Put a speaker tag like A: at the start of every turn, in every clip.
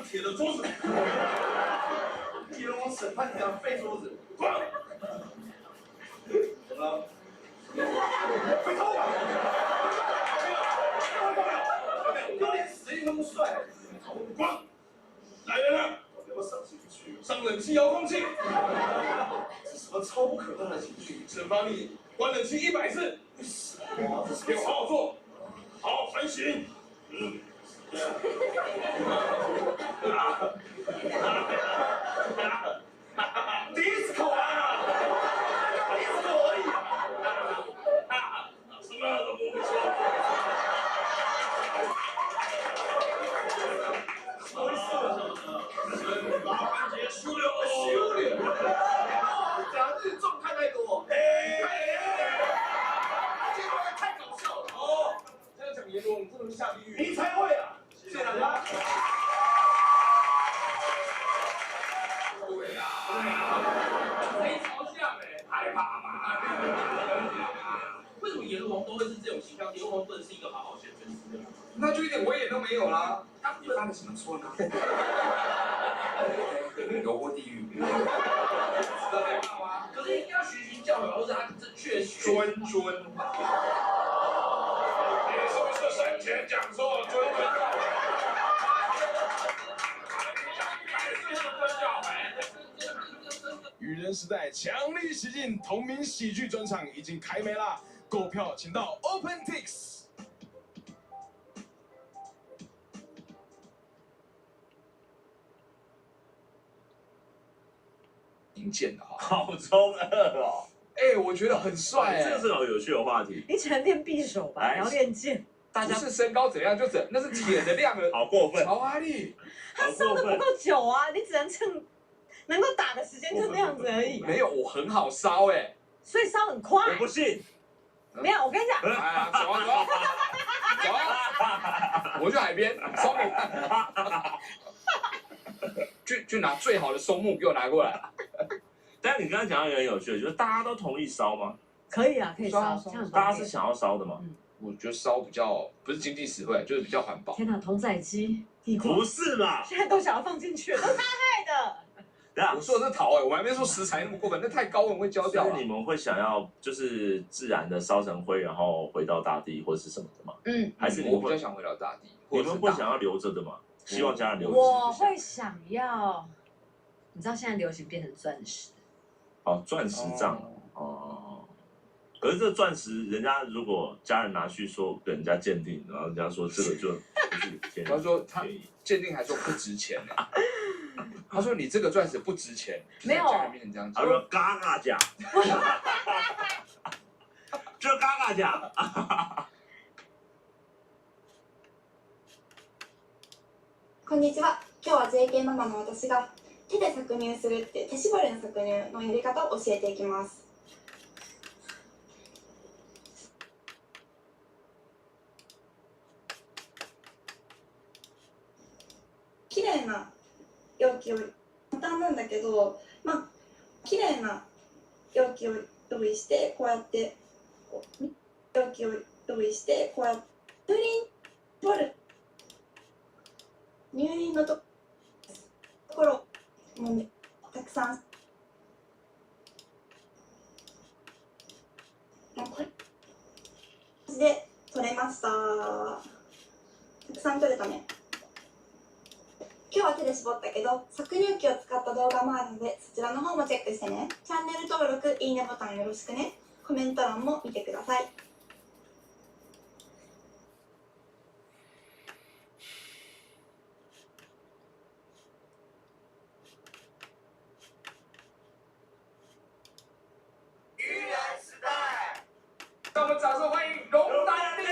A: 铁的桌子，你让我审判你这样废桌子，滚！怎么了？被偷了！有脸死一那么帅，滚！来人了！我上情绪，上冷气遥控器。这什么超不可怕的情绪？惩罚你关冷气100次。哇，这是给我好好做，好好反省。第一次考完了，第一次考而已啊！什么都不会说。什么意思？麻烦结束了。修了。这样日重看太多。这个太搞笑了。哦，这样讲言论不能下地狱。你才会啊！谢谢大家。对呀，谁朝向哎？害怕嘛？为什么阎罗王都会是这种形象？阎罗王不能是一个好好写粉丝的？那就一点威严都没有啦。你犯了什么错呢？有过地狱。知道害怕吗？可是应该要循循教诲，或者他确实谆。你是不是生前讲错谆？
B: 愚人时代强力袭进同名喜剧专场已经开卖啦！购票请到 OpenTix。
A: 银剑的哈，
C: 好中二哦！
A: 我觉得很帅
C: 这个是好有趣的话题。
D: 你只能练匕首吧，你要练剑。
A: 大家是身高怎样就怎，那是铁的量了。
C: 好过分！
A: 乔阿力，
D: 他烧的不够久啊，你只能趁能够打的时间就那样子而已。
A: 没有，我很好烧
D: 所以烧很快。
C: 我不信。
D: 没有，我跟你讲。
A: 走啊走啊！我去海边烧给你看。去拿最好的松木给我拿过来。
C: 但你刚才讲到一个很有趣的，就是大家都同意烧吗？
D: 可以啊，可以烧，这样
C: 大家是想要烧的吗？
A: 我觉得烧比较不是经济实惠，就是比较环保。
D: 天哪，同载机，
C: 不是吧？
D: 现在都想要放进去，都是他害的。
A: 我说的是陶我还没说食材那么过分，那太高温会焦掉。
C: 所以你们会想要就是自然的烧成灰，然后回到大地或是什么的吗？还是
A: 我比较想回到大地。
C: 你们会想要留着的吗？希望家人留着。
D: 我会想要，你知道现在流行变成钻石。
C: 哦，钻石杖哦。可是这钻石，人家如果家人拿去说给人家鉴定，然后人家说这个就不是便宜。
A: 他说他鉴定还说不值钱呢。他说你这个钻石不值钱，
D: 没有。
A: 家人变成这样子。
C: 他说嘎嘎价，这嘎嘎价。
E: こんにちは。今日は JK ママの私が手で搾乳するって手絞りの搾乳のやり方を教えていきます。綺麗な容器を簡単なんだけど、綺麗な容器を用意してこうやって容器を用意してこうやってプリン絞る。乳輪のところもたくさんこれで取れました。たくさん取れたね。今日は手で絞ったけど搾乳機を使った動画もあるのでそちらの方もチェックしてね。チャンネル登録、いいねボタンよろしくね。コメント欄も見てください。
A: 让我们掌声欢迎龙丹弟！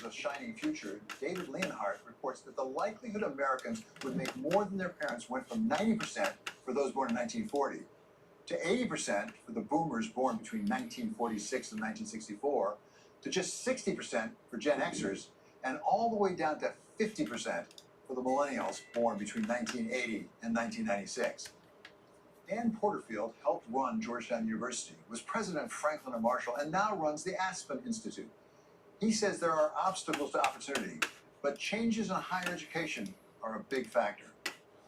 F: was a shining future, David Leonhardt reports that the likelihood Americans would make more than their parents went from 90% for those born in 1940 to 80% for the boomers born between 1946 and 1964, to just 60% for Gen Xers, and all the way down to 50% for the millennials born between 1980 and 1996. Dan Porterfield helped run Georgetown University, was president of Franklin and Marshall, and now runs the Aspen Institute. He says there are obstacles to opportunity, but changes in higher education are a big factor.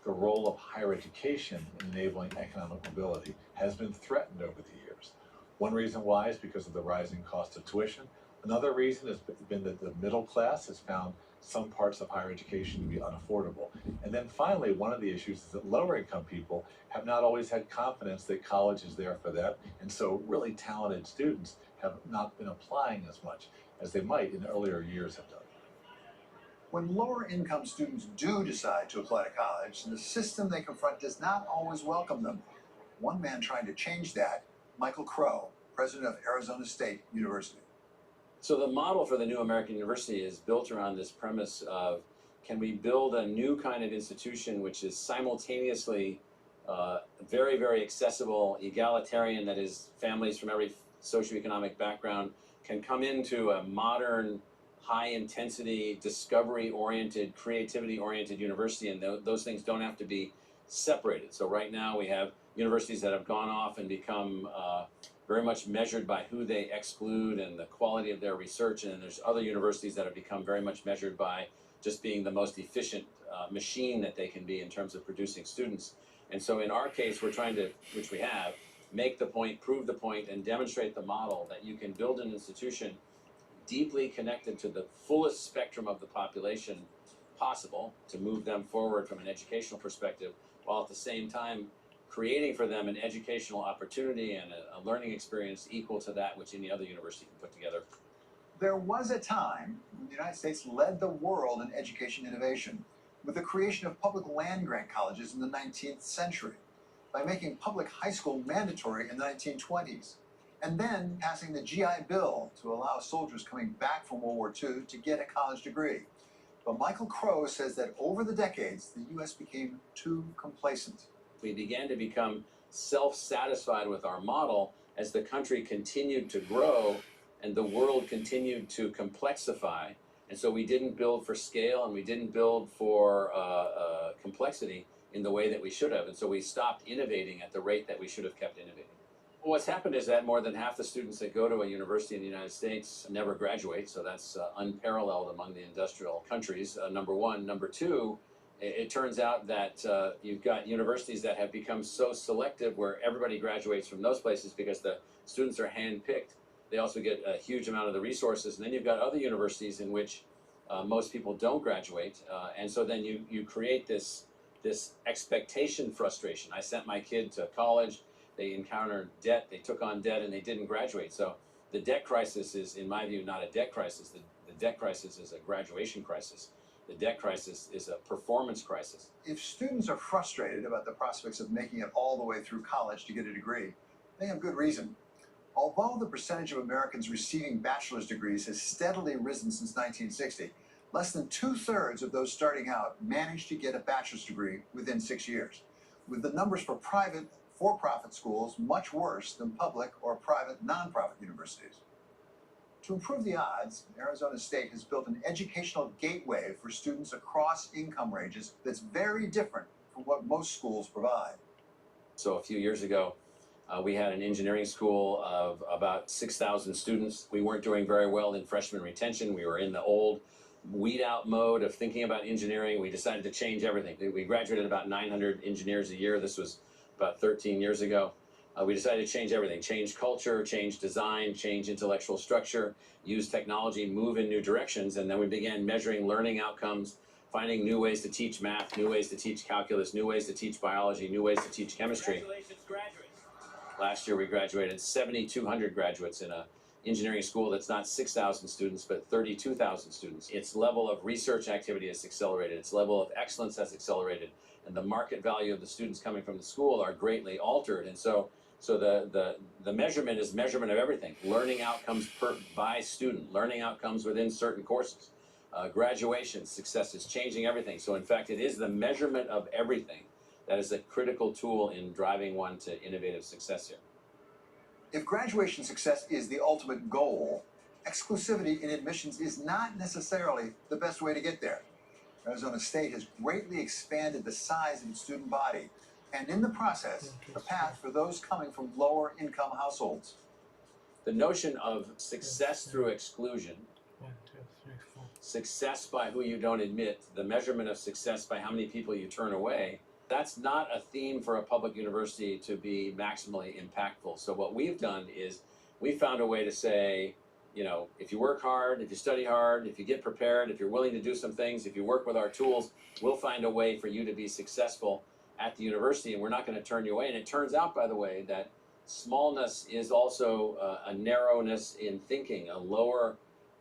G: The role of higher education in enabling economic mobility has been threatened over the years. One reason why is because of the rising cost of tuition. Another reason has been that the middle class has found some parts of higher education to be unaffordable. And then finally, one of the issues is that lower income people have not always had confidence that college is there for them. And so really talented students have not been applying as much as they might in earlier years have done.
F: When lower income students do decide to apply to college, the system they confront does not always welcome them. One man trying to change that, Michael Crow, president of Arizona State University.
H: So the model for the new American University is built around this premise of, can we build a new kind of institution which is simultaneously very, very accessible, egalitarian, that is, families from every socioeconomic background can come into a modern, high-intensity, discovery-oriented, creativity-oriented university, and those things don't have to be separated. So right now we have universities that have gone off and become very much measured by who they exclude and the quality of their research, and then there's other universities that have become very much measured by just being the most efficient machine that they can be in terms of producing students. And so in our case, we're trying to, which we have, make the point, prove the point, and demonstrate the model that you can build an institution deeply connected to the fullest spectrum of the population possible to move them forward from an educational perspective, while at the same time creating for them an educational opportunity and a learning experience equal to that which any other university can put together.
F: There was a time when the United States led the world in education innovation with the creation of public land-grant colleges in the 19th century, by making public high school mandatory in the 1920s, and then passing the GI Bill to allow soldiers coming back from World War II to get a college degree. But Michael Crow says that over the decades, the U.S. became too complacent.
H: We began to become self-satisfied with our model as the country continued to grow and the world continued to complexify. And so we didn't build for scale and we didn't build for complexity in the way that we should have. And so we stopped innovating at the rate that we should have kept innovating. What's happened is that more than half the students that go to a university in the United States never graduate. So that's unparalleled among the industrial countries, number one. Number two, it turns out that you've got universities that have become so selective where everybody graduates from those places because the students are hand-picked. They also get a huge amount of the resources. And then you've got other universities in which most people don't graduate. And so then you create this expectation frustration. I sent my kid to college. They encountered debt. They took on debt and they didn't graduate. So the debt crisis is, in my view, not a debt crisis. The debt crisis is a graduation crisis. The debt crisis is a performance crisis.
F: If students are frustrated about the prospects of making it all the way through college to get a degree, they have good reason. Although the percentage of Americans receiving bachelor's degrees has steadily risen since 1960, less than 2/3 of those starting out managed to get a bachelor's degree within 6 years, with the numbers for private, for-profit schools much worse than public or private nonprofit universities. To improve the odds, Arizona State has built an educational gateway for students across income ranges that's very different from what most schools provide.
H: So a few years ago, we had an engineering school of about 6,000 students. We weren't doing very well in freshman retention. We were in the old weed out mode of thinking about engineering. We decided to change everything. We graduated about 900 engineers a year. This was about 13 years ago. We decided to change everything, change culture, change design, change intellectual structure, use technology, move in new directions, and then we began measuring learning outcomes, finding new ways to teach math, new ways to teach calculus, new ways to teach biology, new ways to teach chemistry.
I: Congratulations, graduates.
H: Last year we graduated 7,200 graduates in a engineering school that's not 6,000 students, but 32,000 students. Its level of research activity has accelerated, its level of excellence has accelerated, and the market value of the students coming from the school are greatly altered. And so So the measurement is measurement of everything. Learning outcomes by student, learning outcomes within certain courses, graduation success is changing everything. So in fact, it is the measurement of everything that is a critical tool in driving one to innovative success here.
F: If graduation success is the ultimate goal, exclusivity in admissions is not necessarily the best way to get there. Arizona State has greatly expanded the size of its student body, and in the process, the path for those coming from lower income households.
H: The notion of success through exclusion, success by who you don't admit, the measurement of success by how many people you turn away, that's not a theme for a public university to be maximally impactful. So what we've done is we found a way to say, you know, if you work hard, if you study hard, if you get prepared, if you're willing to do some things, if you work with our tools, we'll find a way for you to be successful at the university, and we're not going to turn you away. And it turns out, by the way, that smallness is also a narrowness in thinking, a lower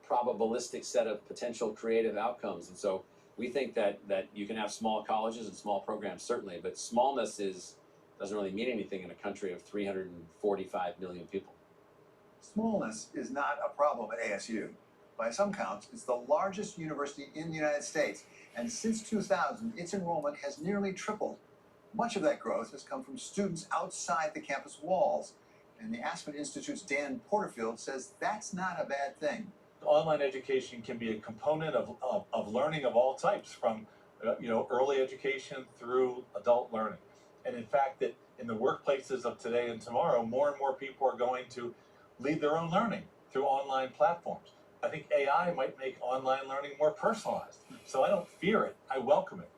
H: probabilistic set of potential creative outcomes. And so we think that you can have small colleges and small programs, certainly, but smallness doesn't really mean anything in a country of 345 million people.
F: Smallness is not a problem at ASU. By some counts, it's the largest university in the United States, and since 2000, its enrollment has nearly tripled. Much of that growth has come from students outside the campus walls, and the Aspen Institute's Dan Porterfield says that's not a bad thing.
G: Online education can be a component of learning of all types, from early education through adult learning. And in fact, that in the workplaces of today and tomorrow, more and more people are going to lead their own learning through online platforms. I think AI might make online learning more personalized. So I don't fear it, I welcome it.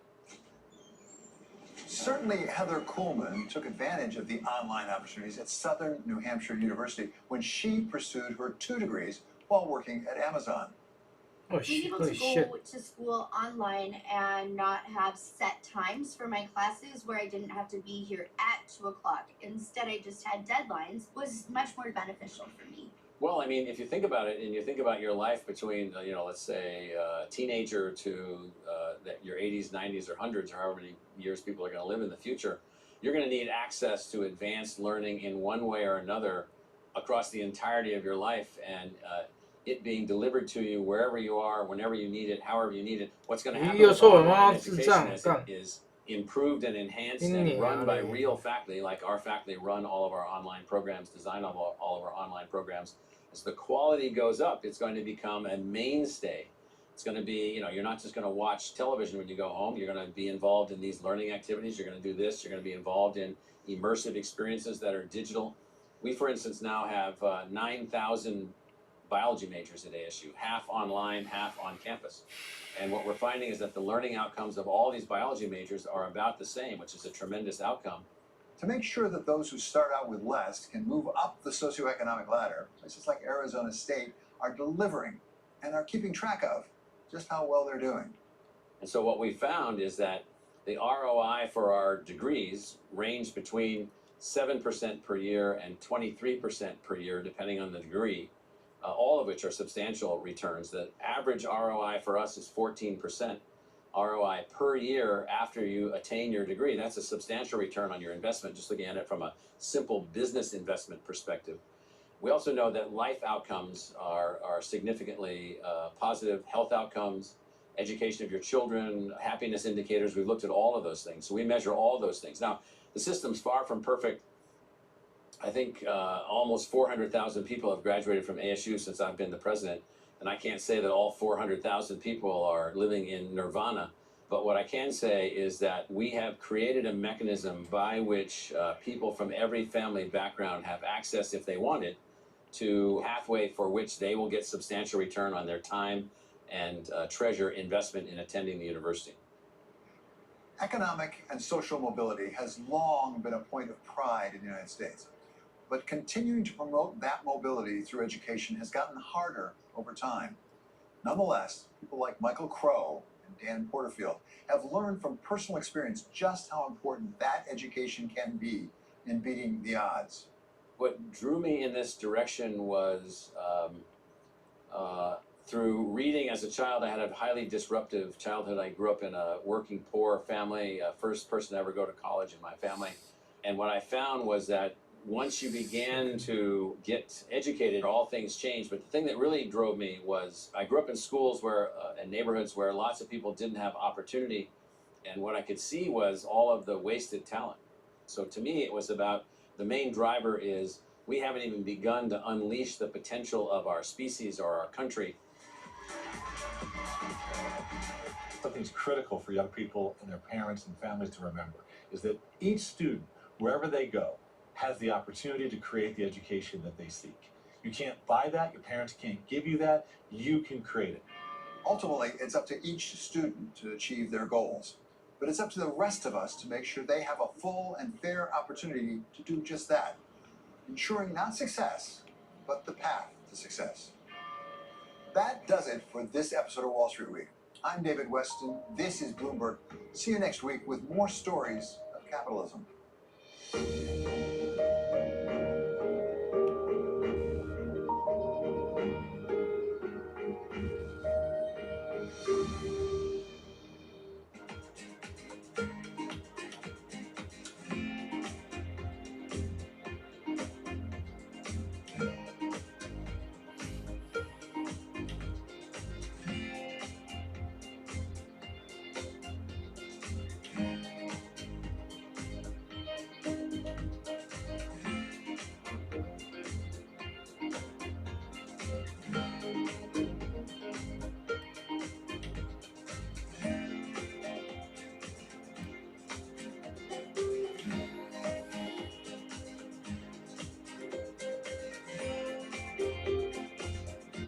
F: Certainly, Heather Kuhlman took advantage of the online opportunities at Southern New Hampshire University when she pursued her 2 degrees while working at Amazon.
I: Being able to go to school online and not have set times for my classes where I didn't have to be here at 2 o'clock. Instead, I just had deadlines was much more beneficial for me.
H: Well, I mean, if you think about it and you think about your life between, let's say teenager to your 80s, 90s, or 100s, or however many years people are going to live in the future, you're going to need access to advanced learning in one way or another across the entirety of your life, and it being delivered to you wherever you are, whenever you need it, however you need it. What's going to happen with online education is improved and enhanced and run by real faculty, like our faculty run all of our online programs, design all of our online programs. As the quality goes up, it's going to become a mainstay. It's going to be, you're not just going to watch television when you go home. You're going to be involved in these learning activities. You're going to do this. You're going to be involved in immersive experiences that are digital. We, for instance, now have 9,000 biology majors at ASU, half online, half on campus. And what we're finding is that the learning outcomes of all these biology majors are about the same, which is a tremendous outcome.
F: To make sure that those who start out with less can move up the socioeconomic ladder, places like Arizona State are delivering and are keeping track of just how well they're doing.
H: And so what we found is that the ROI for our degrees range between 7% per year and 23% per year, depending on the degree, all of which are substantial returns. The average ROI for us is 14% ROI per year after you attain your degree. That's a substantial return on your investment, just looking at it from a simple business investment perspective. We also know that life outcomes are significantly positive, health outcomes, education of your children, happiness indicators. We've looked at all of those things. So we measure all those things. Now, the system's far from perfect. I think almost 400,000 people have graduated from ASU since I've been the president. And I can't say that all 400,000 people are living in nirvana. But what I can say is that we have created a mechanism by which people from every family background have access, if they want it, to pathway for which they will get substantial return on their time and treasure investment in attending the university.
F: Economic and social mobility has long been a point of pride in the United States. But continuing to promote that mobility through education has gotten harder over time. Nonetheless, people like Michael Crow and Dan Porterfield have learned from personal experience just how important that education can be in beating the odds.
H: What drew me in this direction was through reading as a child. I had a highly disruptive childhood. I grew up in a working poor family, first person to ever go to college in my family. And what I found was that once you began to get educated, all things changed. But the thing that really drove me was I grew up in schools where, in neighborhoods where lots of people didn't have opportunity. And what I could see was all of the wasted talent. So to me, it was about the main driver is we haven't even begun to unleash the potential of our species or our country.
G: Something's critical for young people and their parents and families to remember is that each student, wherever they go, has the opportunity to create the education that they seek. You can't buy that, your parents can't give you that, you can create it.
F: Ultimately, it's up to each student to achieve their goals, but it's up to the rest of us to make sure they have a full and fair opportunity to do just that, ensuring not success, but the path to success. That does it for this episode of Wall Street Week. I'm David Weston. This is Bloomberg. See you next week with more stories of capitalism.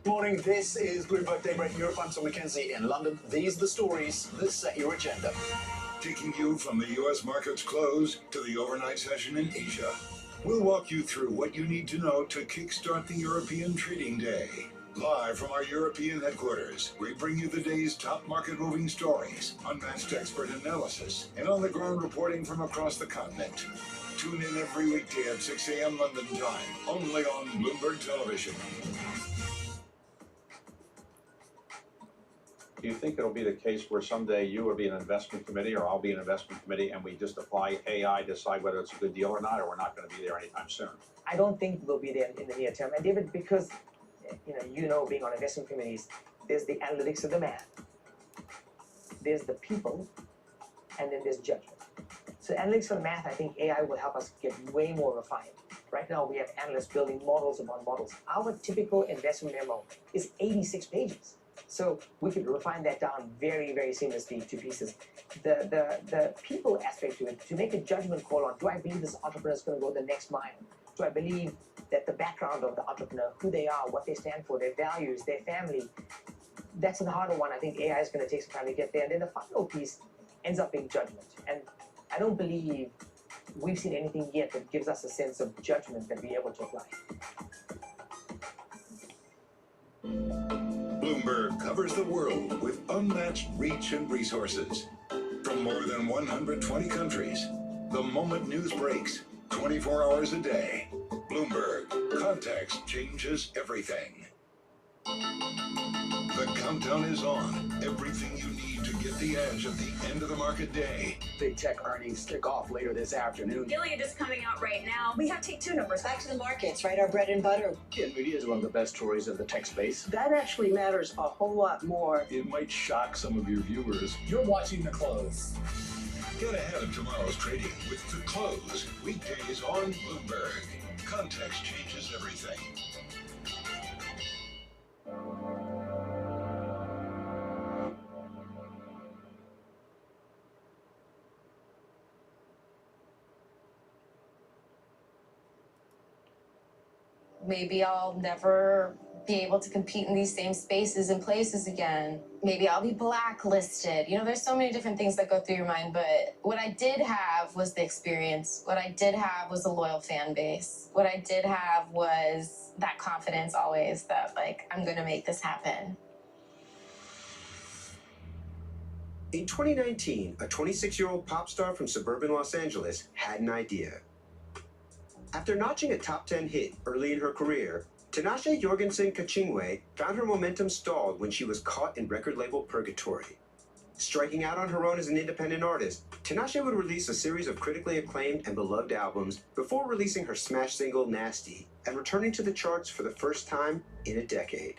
J: Morning, this is Bloomberg Daybreak Europe. I'm Tom McKenzie in London. These are the stories that set your agenda.
K: Taking you from the U.S. market's close to the overnight session in Asia. We'll walk you through what you need to know to kickstart the European trading day. Live from our European headquarters, we bring you the day's top market-moving stories, unmatched expert analysis, and on-the-ground reporting from across the continent. Tune in every weekday at 6 a.m. London time, only on Bloomberg Television.
L: Do you think it'll be the case where someday you will be an investment committee or I'll be an investment committee and we just apply AI, decide whether it's a good deal or not, or we're not going to be there anytime soon?
M: I don't think we'll be there in the near term. And David, because being on investment committees, there's the analytics of the math, there's the people, and then there's judgment. So analytics of the math, I think AI will help us get way more refined. Right now, we have analysts building models upon models. Our typical investment memo is 86 pages. So we could refine that down very, very seamlessly to pieces. The people aspect to it, to make a judgment call on, do I believe this entrepreneur is going to go the next mile? Do I believe that the background of the entrepreneur, who they are, what they stand for, their values, their family, that's the harder one. I think AI is going to take some time to get there. And then the final piece ends up being judgment. And I don't believe we've seen anything yet that gives us a sense of judgment that we're able to apply.
K: Bloomberg covers the world with unmatched reach and resources. From more than 120 countries, the moment news breaks, 24 hours a day. Bloomberg, context changes everything. The countdown is on. Everything you need to get the edge at the end of the market day.
J: Big tech earnings kick off later this afternoon.
N: Gilead is coming out right now. We have take two numbers.
O: Back to the markets, right? Our bread and butter.
J: NVIDIA is one of the best stories in the tech space.
O: That actually matters a whole lot more.
G: It might shock some of your viewers.
J: You're watching The Close.
K: Get ahead of tomorrow's trading with The Close. Weekdays on Bloomberg. Context changes everything.
P: Maybe I'll never be able to compete in these same spaces and places again. Maybe I'll be blacklisted. There's so many different things that go through your mind, but what I did have was the experience. What I did have was a loyal fan base. What I did have was that confidence always that, I'm gonna make this happen.
Q: In 2019, a 26-year-old pop star from suburban Los Angeles had an idea. After notching a top 10 hit early in her career, Tinashe Jorgensen Kachingwe found her momentum stalled when she was caught in record label purgatory. Striking out on her own as an independent artist, Tinashe would release a series of critically acclaimed and beloved albums before releasing her smash single Nasty and returning to the charts for the first time in a decade.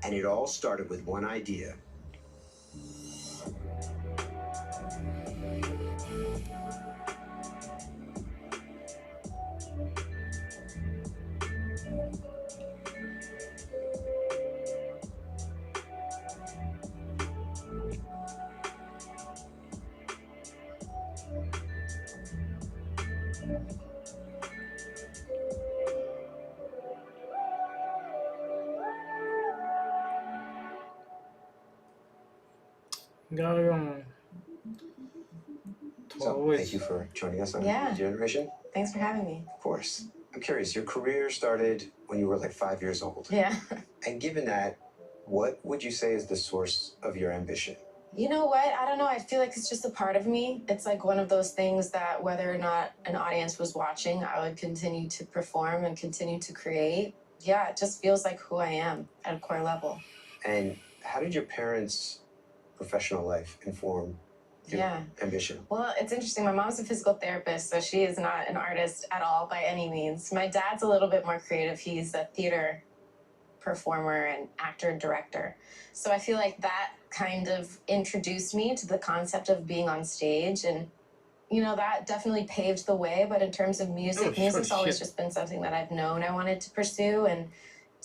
Q: And it all started with one idea. So, thank you for joining us on New Generation.
P: Thanks for having me.
Q: Of course. I'm curious, your career started when you were like 5 years old.
P: Yeah.
Q: And given that, what would you say is the source of your ambition?
P: You know what? I don't know. I feel like it's just a part of me. It's like one of those things that whether or not an audience was watching, I would continue to perform and continue to create. Yeah, it just feels like who I am at a core level.
Q: And how did your parents' professional life inform your ambition?
P: Well, it's interesting. My mom's a physical therapist, so she is not an artist at all by any means. My dad's a little bit more creative. He's a theater performer and actor and director. So I feel like that kind of introduced me to the concept of being on stage, and you know, that definitely paved the way. But in terms of music, music's always just been something that I've known I wanted to pursue, and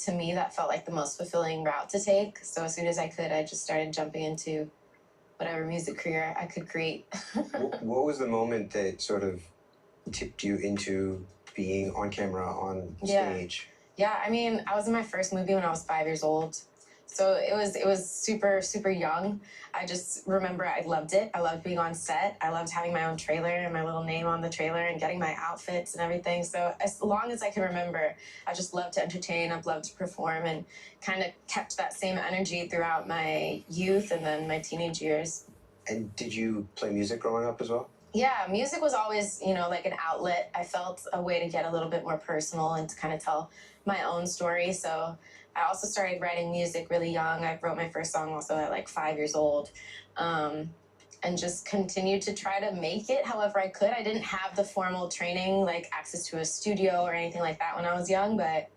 P: to me that felt like the most fulfilling route to take. So as soon as I could, I just started jumping into whatever music career I could create.
Q: What was the moment that sort of tipped you into being on camera, on stage?
P: Yeah, I mean, I was in my first movie when I was 5 years old. So it was super, super young. I just remember I loved it. I loved being on set. I loved having my own trailer and my little name on the trailer and getting my outfits and everything. So as long as I can remember, I just loved to entertain. I've loved to perform, and kind of kept that same energy throughout my youth and then my teenage years.
Q: And did you play music growing up as well?
P: Yeah, music was always, you know, like an outlet. I felt a way to get a little bit more personal and to kind of tell my own story. So I also started writing music really young. I wrote my first song also at like 5 years old, and just continued to try to make it however I could. I didn't have the formal training, like access to a studio or anything like that when I was young, but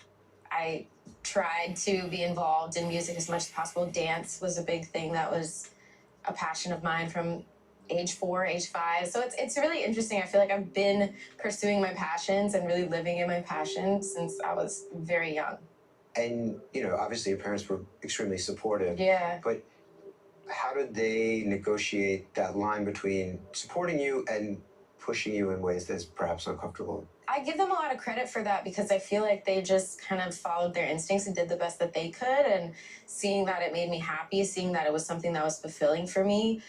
P: I tried to be involved in music as much as possible. Dance was a big thing that was a passion of mine from age 4, age 5. So it's really interesting. I feel like I've been pursuing my passions and really living in my passion since I was very young.
Q: And, you know, obviously your parents were extremely supportive.
P: Yeah.
Q: But how did they negotiate that line between supporting you and pushing you in ways that's perhaps uncomfortable?
P: I give them a lot of credit for that because I feel like they just kind of followed their instincts and did the best that they could. And seeing that it made me happy, seeing that it was something that was fulfilling for me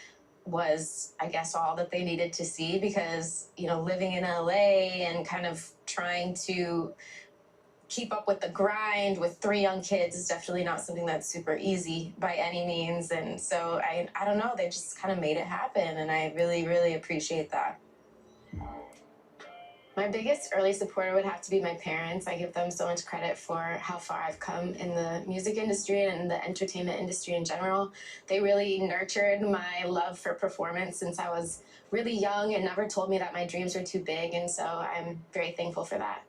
P: was, I guess, all that they needed to see. Because, you know, living in LA and kind of trying to keep up with the grind with 3 young kids is definitely not something that's super easy by any means. And so I don't know, they just kind of made it happen, and I really, really appreciate that. My biggest early supporter would have to be my parents. I give them so much credit for how far I've come in the music industry and in the entertainment industry in general. They really nurtured my love for performance since I was really young and never told me that my dreams were too big, and so I'm very thankful for that.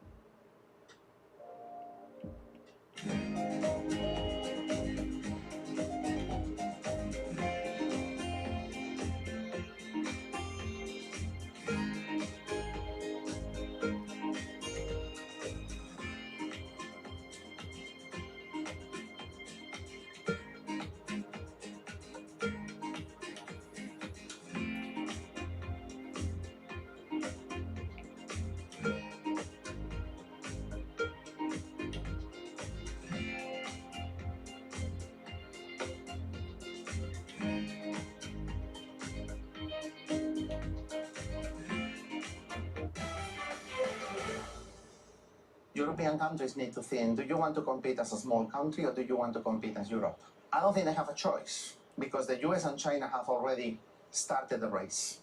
R: European countries need to think, do you want to compete as a small country or do you want to compete as Europe? I don't think they have a choice because the US and China have already started the race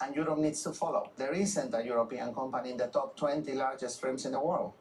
R: and Europe needs to follow. There isn't a European company in the top 20 largest films in the world.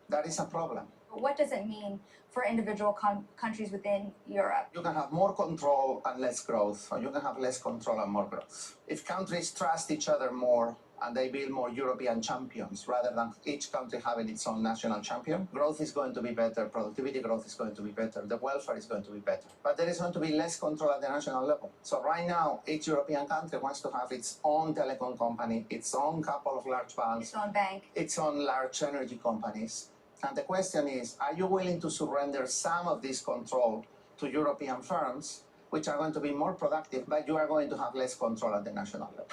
R: That is a problem.
S: What does it mean for individual countries within Europe?
R: You can have more control and less growth, or you can have less control and more growth. If countries trust each other more and they build more European champions rather than each country having its own national champion, growth is going to be better, productivity growth is going to be better, the welfare is going to be better. But there is going to be less control at the national level. So right now, each European country wants to have its own telecom company, its own couple of large banks,
S: Its own bank.
R: its own large energy companies. And the question is, are you willing to surrender some of this control to European firms, which are going to be more productive, but you are going to have less control at the national level?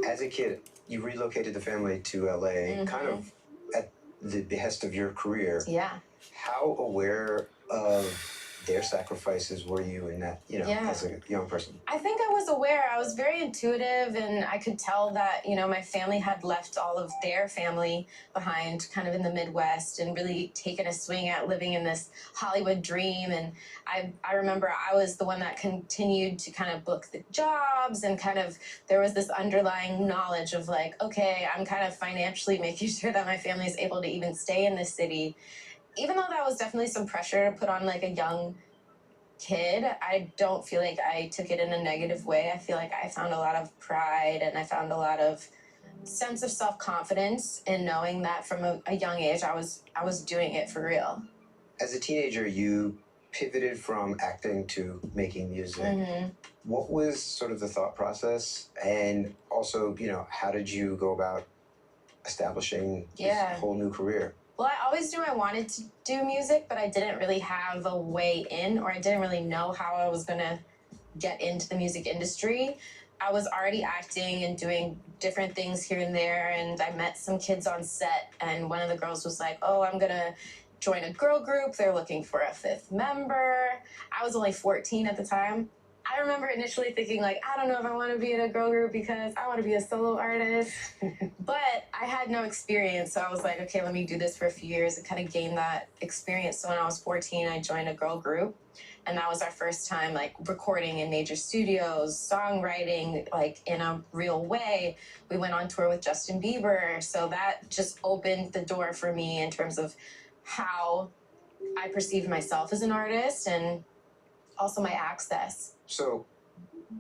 Q: As a kid, you relocated the family to LA, kind of at the behest of your career.
P: Yeah.
Q: How aware of their sacrifices were you in that, as a young person?
P: I think I was aware. I was very intuitive, and I could tell that, my family had left all of their family behind kind of in the Midwest and really taken a swing at living in this Hollywood dream. And I remember I was the one that continued to kind of book the jobs, and kind of there was this underlying knowledge of like, okay, I'm kind of financially making sure that my family is able to even stay in this city. Even though that was definitely some pressure to put on like a young kid, I don't feel like I took it in a negative way. I feel like I found a lot of pride, and I found a lot of sense of self-confidence in knowing that from a young age I was doing it for real.
Q: As a teenager, you pivoted from acting to making music. What was sort of the thought process? And also, how did you go about establishing this whole new career?
P: Well, I always knew I wanted to do music, but I didn't really have a way in, or I didn't really know how I was going to get into the music industry. I was already acting and doing different things here and there, and I met some kids on set, and one of the girls was like, oh, I'm going to join a girl group. They're looking for a 5th member. I was only 14 at the time. I remember initially thinking, like, I don't know if I want to be in a girl group because I want to be a solo artist. But I had no experience, so I was like, okay, let me do this for a few years and kind of gain that experience. So when I was 14, I joined a girl group, and that was our first time, like, recording in major studios, songwriting, like, in a real way. We went on tour with Justin Bieber, so that just opened the door for me in terms of how I perceive myself as an artist, and also my access.
Q: So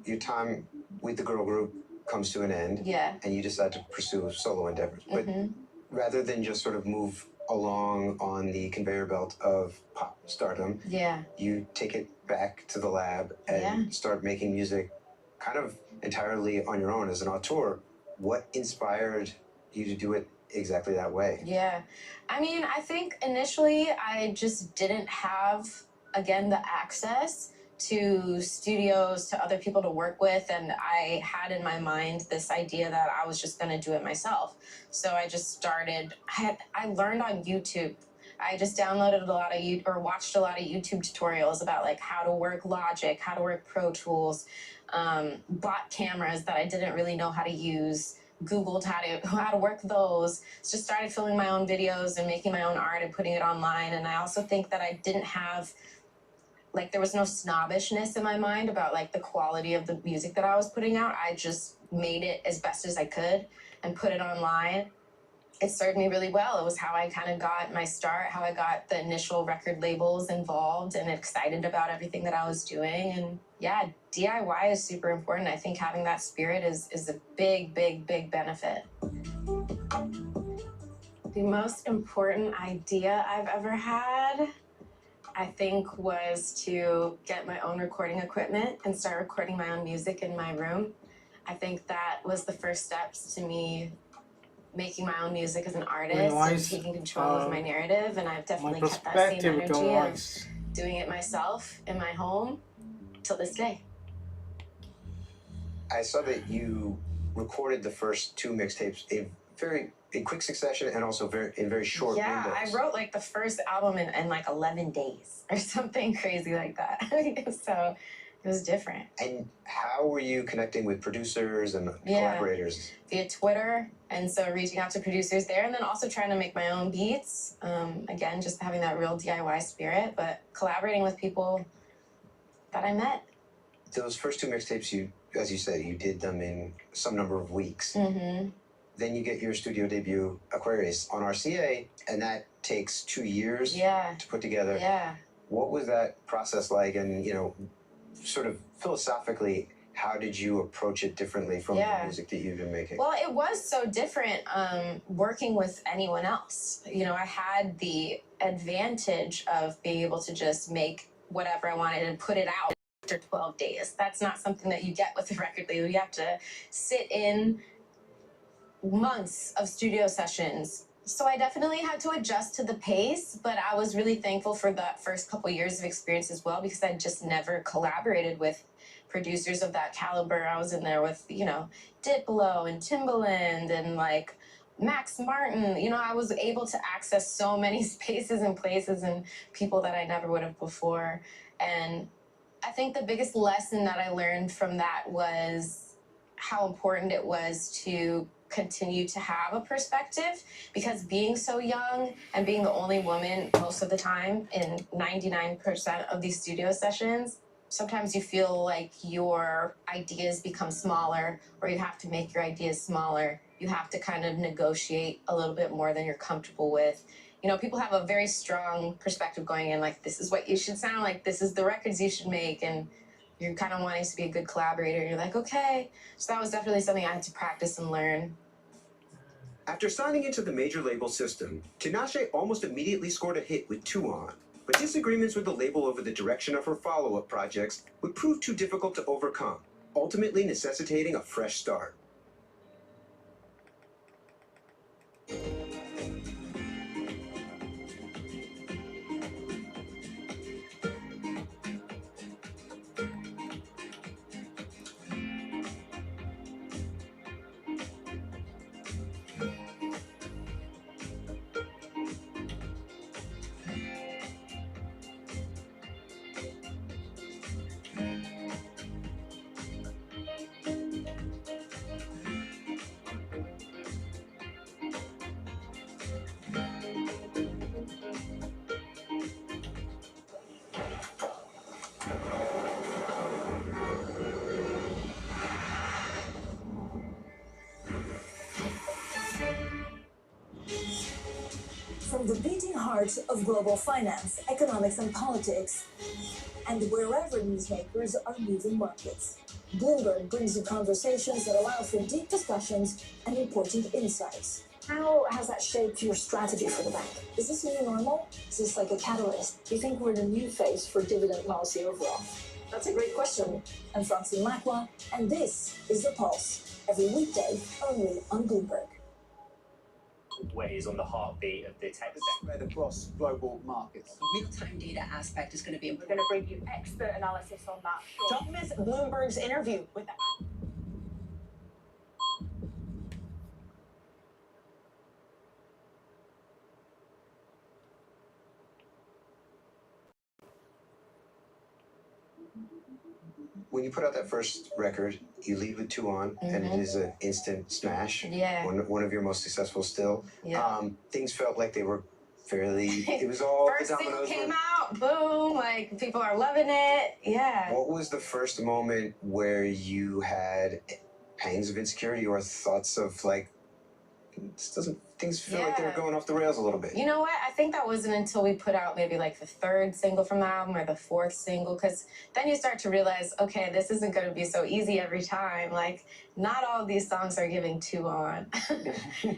Q: your time with the girl group comes to an end, and you decide to pursue solo endeavors. But rather than just sort of move along on the conveyor belt of pop stardom, you take it back to the lab and start making music kind of entirely on your own as an auteur. What inspired you to do it exactly that way?
P: Yeah. I mean, I think initially I just didn't have, again, the access to studios, to other people to work with, and I had in my mind this idea that I was just going to do it myself. So I just started, I learned on YouTube. I just downloaded a lot of or watched a lot of YouTube tutorials about like how to work Logic, how to work Pro Tools, bought cameras that I didn't really know how to use, Googled how to work those. Just started filming my own videos and making my own art and putting it online. And I also think that I didn't have, like, there was no snobbishness in my mind about like the quality of the music that I was putting out. I just made it as best as I could and put it online. It served me really well. It was how I kind of got my start, how I got the initial record labels involved and excited about everything that I was doing. And yeah, DIY is super important. I think having that spirit is a big, big, big benefit. The most important idea I've ever had, I think, was to get my own recording equipment and start recording my own music in my room. I think that was the first steps to me making my own music as an artist and taking control of my narrative, and I've definitely kept that same energy of doing it myself in my home till this day.
Q: I saw that you recorded the first 2 mixtapes in quick succession and also in very short
P: Yeah,
Q: windows.
P: I wrote like the first album in like 11 days or something crazy like that. So it was different.
Q: And how were you connecting with producers and collaborators?
P: Via Twitter, and so reaching out to producers there, and then also trying to make my own beats. Again, just having that real DIY spirit, but collaborating with people that I met.
Q: Those first two mixtapes, as you said, you did them in some number of weeks.
P: Mm-hmm.
Q: Then you get your studio debut, Aquarius, on RCA, and that takes 2 years to put together.
P: Yeah.
Q: What was that process like? And, you know, sort of philosophically, how did you approach it differently from the music that you've been making?
P: Well, it was so different working with anyone else. You know, I had the advantage of being able to just make whatever I wanted and put it out after 12 days. That's not something that you get with a record label. You have to sit in months of studio sessions. So I definitely had to adjust to the pace, but I was really thankful for that first couple years of experience as well, because I just never collaborated with producers of that caliber. I was in there with, you know, Diplo and Timbaland and like Max Martin. You know, I was able to access so many spaces and places and people that I never would have before. And I think the biggest lesson that I learned from that was how important it was to continue to have a perspective, because being so young and being the only woman most of the time in 99% of these studio sessions, sometimes you feel like your ideas become smaller, or you have to make your ideas smaller. You have to kind of negotiate a little bit more than you're comfortable with. You know, people have a very strong perspective going in, like, this is what you should sound like, this is the records you should make, and you're kind of wanting to be a good collaborator. You're like, okay. So that was definitely something I had to practice and learn.
Q: After signing into the major label system, Tinashe almost immediately scored a hit with 2 On, but disagreements with the label over the direction of her follow-up projects would prove too difficult to overcome, ultimately necessitating a fresh start.
T: From the beating heart of global finance, economics, and politics, and wherever newsmakers are moving markets, Bloomberg brings you conversations that allow for deep discussions and important insights. How has that shaped your strategy for the bank? Is this new normal? Is this like a catalyst? Do you think we're in a new phase for dividend policy overall? That's a great question. I'm Francine Lacqua, and this is The Pulse, every weekday only on Bloomberg.
U: Ways on the heartbeat of the tech
J: spread across global markets.
V: The real-time data aspect is going to be important. We're going to bring you expert analysis on that.
D: Don't miss Bloomberg's interview with the
Q: When you put out that first record, you lead with 2 On, and it is an instant smash.
P: Yeah.
Q: One of your most successful still.
P: Yeah.
Q: Things felt like they were fairly, it was all
P: First
Q: the
P: single
Q: dominoes
P: came
Q: were...
P: out, boom, like people are loving it. Yeah.
Q: What was the first moment where you had pangs of insecurity or thoughts of like, things feel like they're going off the rails a little bit?
P: You know what? I think that wasn't until we put out maybe like the 3rd single from the album or the 4th single, because then you start to realize, okay, this isn't going to be so easy every time. Like, not all of these songs are giving 2 On.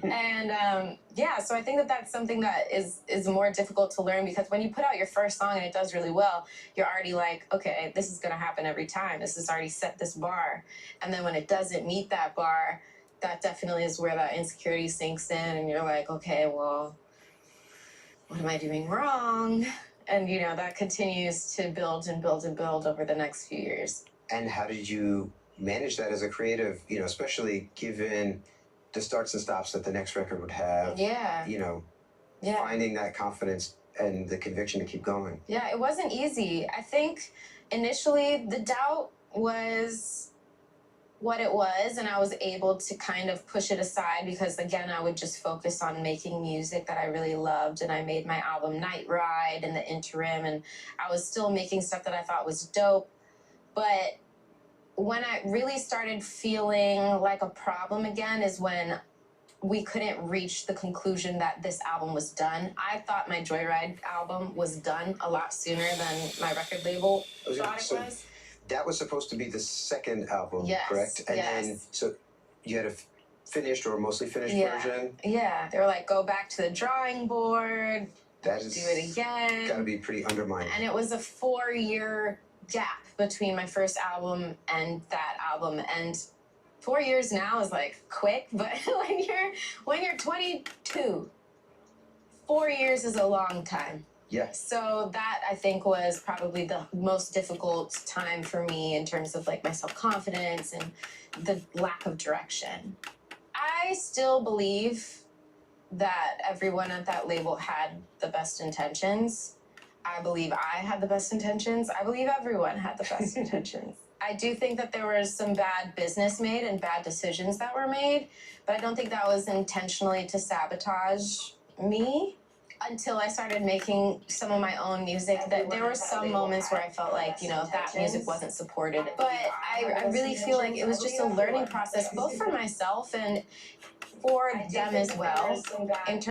P: And yeah, so I think that that's something that is more difficult to learn, because when you put out your first song and it does really well, you're already like, okay, this is going to happen every time. This has already set this bar. And then when it doesn't meet that bar, that definitely is where that insecurity sinks in, and you're like, okay, well, what am I doing wrong? And, you know, that continues to build and build and build over the next few years.
Q: And how did you manage that as a creative, you know, especially given the starts and stops that the next record would have.
P: Yeah.
Q: You know,
P: Yeah.
Q: finding that confidence and the conviction to keep going.
P: Yeah, it wasn't easy. I think initially the doubt was what it was, and I was able to kind of push it aside because, again, I would just focus on making music that I really loved, and I made my album Night Ride in the interim, and I was still making stuff that I thought was dope. But when I really started feeling like a problem again is when we couldn't reach the conclusion that this album was done. I thought my Joyride album was done a lot sooner than my record label thought it was.
Q: That was supposed to be the second album,
P: Yes,
Q: correct? And then, so you had a finished or mostly finished version?
P: Yeah, they were like, go back to the drawing board,
Q: That is
P: do it again.
Q: Gotta be pretty undermining.
P: And it was a 4-year gap between my first album and that album. And 4 years now is like quick, but when you're 22, 4 years is a long time.
Q: Yes.
P: So that I think was probably the most difficult time for me in terms of like my self-confidence and the lack of direction. I still believe that everyone at that label had the best intentions. I believe I had the best intentions. I believe everyone had the best intentions. I do think that there was some bad business made and bad decisions that were made, but I don't think that was intentionally to sabotage me. Until I started making some of my own music, that there were some moments where I felt like, you know, that music wasn't supported. But I really feel like it was just a learning process, both for myself and for them as well, in terms